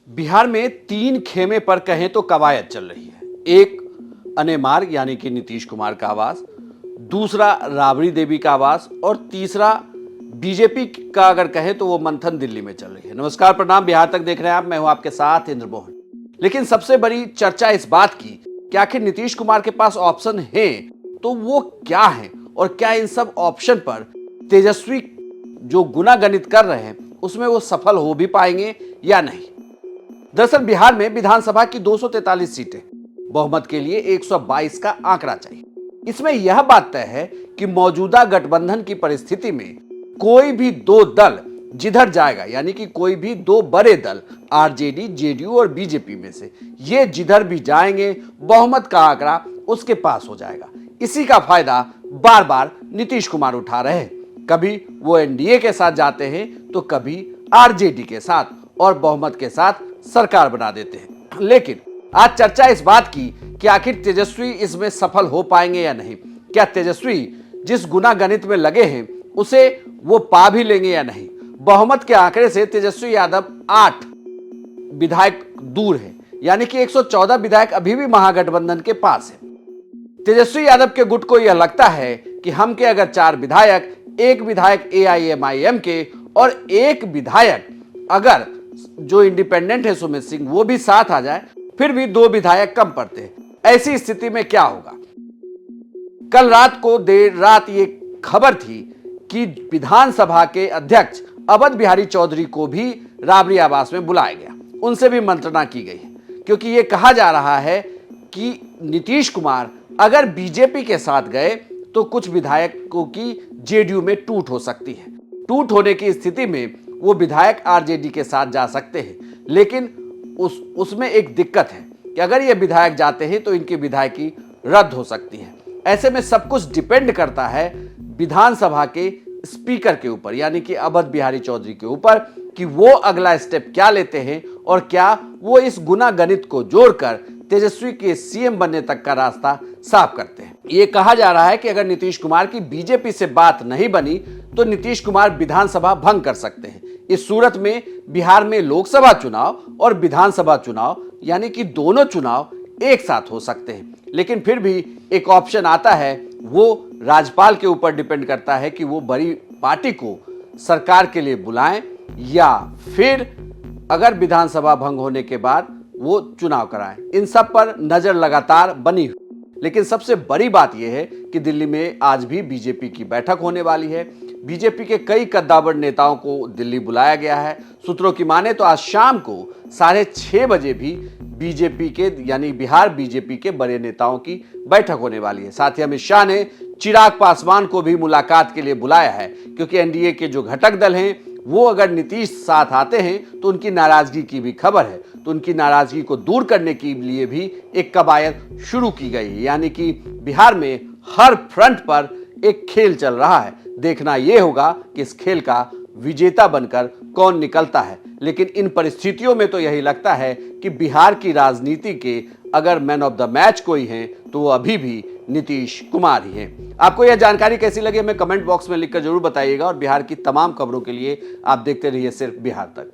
बिहार में तीन खेमे पर कहें तो कवायद चल रही है। एक अनेमार यानी कि नीतीश कुमार का आवास, दूसरा राबड़ी देवी का आवास और तीसरा बीजेपी का अगर कहें तो वो मंथन दिल्ली में चल रही है। नमस्कार, प्रणाम, बिहार तक देख रहे हैं आप, मैं हूं आपके साथ इंद्र मोहन। लेकिन सबसे बड़ी चर्चा इस बात की कि आखिर नीतीश कुमार के पास ऑप्शन है तो वो क्या है और क्या इन सब ऑप्शन पर तेजस्वी जो गुनागणित कर रहे हैं उसमें वो सफल हो भी पाएंगे या नहीं। दरअसल बिहार में विधानसभा की 243 सीटें, बहुमत के लिए 122 का आंकड़ा चाहिए। इसमें यह बात तय है कि मौजूदा गठबंधन की परिस्थिति में कोई भी दो दल जिधर जाएगा, यानी कि कोई भी दो बड़े दल आरजेडी, जेडीयू और बीजेपी में से ये जिधर भी जाएंगे बहुमत का आंकड़ा उसके पास हो जाएगा। इसी का फायदा बार बार नीतीश कुमार उठा रहे हैं। कभी वो एनडीए के साथ जाते हैं तो कभी आरजेडी के साथ और बहुमत के साथ सरकार बना देते हैं। लेकिन आज चर्चा इस बात की कि आखिर तेजस्वी इसमें सफल हो पाएंगे या नहीं। क्या तेजस्वी जिस गुनागणित में लगे हैं उसे वो पा भी लेंगे या नहीं। बहुमत के आंकड़े से तेजस्वी यादव 8 विधायक दूर है, यानी कि 114 विधायक अभी भी महागठबंधन के पास है। तेजस्वी यादव के गुट को यह लगता है कि हम के अगर 4 विधायक, एक विधायक एआईएमआईएम के और एक विधायक अगर जो इंडिपेंडेंट है सुमित सिंह वो भी साथ आ जाए, फिर भी 2 विधायक कम पड़ते हैं। ऐसी स्थिति में क्या होगा। कल रात को देर रात ये खबर थी कि विधानसभा के अध्यक्ष अवध बिहारी चौधरी को भी राबड़ी आवास में बुलाया गया, उनसे भी मंत्रणा की गई है, क्योंकि ये कहा जा रहा है कि नीतीश कुमार अगर बीजेपी के साथ गए तो कुछ विधायकों की जेडीयू में टूट हो सकती है। टूट होने की स्थिति में वो विधायक आरजेडी के साथ जा सकते हैं, लेकिन उसमें एक दिक्कत है कि अगर ये विधायक जाते हैं तो इनकी विधायकी रद्द हो सकती है। ऐसे में सब कुछ डिपेंड करता है विधानसभा के स्पीकर के ऊपर, यानी कि अवध बिहारी चौधरी के ऊपर, कि वो अगला स्टेप क्या लेते हैं और क्या वो इस गुनागणित को जोड़कर तेजस्वी के सीएम बनने तक का रास्ता साफ करते हैं। ये कहा जा रहा है कि अगर नीतीश कुमार की बीजेपी से बात नहीं बनी तो नीतीश कुमार विधानसभा भंग कर सकते हैं। इस सूरत में बिहार में लोकसभा चुनाव और विधानसभा चुनाव, यानी कि दोनों चुनाव एक साथ हो सकते हैं। लेकिन फिर भी एक ऑप्शन आता है, वो राज्यपाल के ऊपर डिपेंड करता है कि वो बड़ी पार्टी को सरकार के लिए बुलाएं या फिर अगर विधानसभा भंग होने के बाद वो चुनाव कराएं। इन सब पर नजर लगातार बनी हुई। लेकिन सबसे बड़ी बात यह है कि दिल्ली में आज भी बीजेपी की बैठक होने वाली है। बीजेपी के कई कद्दावर नेताओं को दिल्ली बुलाया गया है। सूत्रों की माने तो आज शाम को 6:30 बजे भी बीजेपी के यानी बिहार बीजेपी के बड़े नेताओं की बैठक होने वाली है। साथ ही अमित शाह ने चिराग पासवान को भी मुलाकात के लिए बुलाया है, क्योंकि एनडीए के जो घटक दल हैं वो अगर नीतीश साथ आते हैं तो उनकी नाराजगी की भी खबर है। तो उनकी नाराजगी को दूर करने के लिए भी एक कवायद शुरू की गई है, यानी कि बिहार में हर फ्रंट पर एक खेल चल रहा है। देखना यह होगा कि इस खेल का विजेता बनकर कौन निकलता है। लेकिन इन परिस्थितियों में तो यही लगता है कि बिहार की राजनीति के अगर मैन ऑफ द मैच कोई है तो वो अभी भी नीतीश कुमार ही हैं। आपको यह जानकारी कैसी लगी हमें कमेंट बॉक्स में लिखकर जरूर बताइएगा और बिहार की तमाम खबरों के लिए आप देखते रहिए सिर्फ बिहार तक।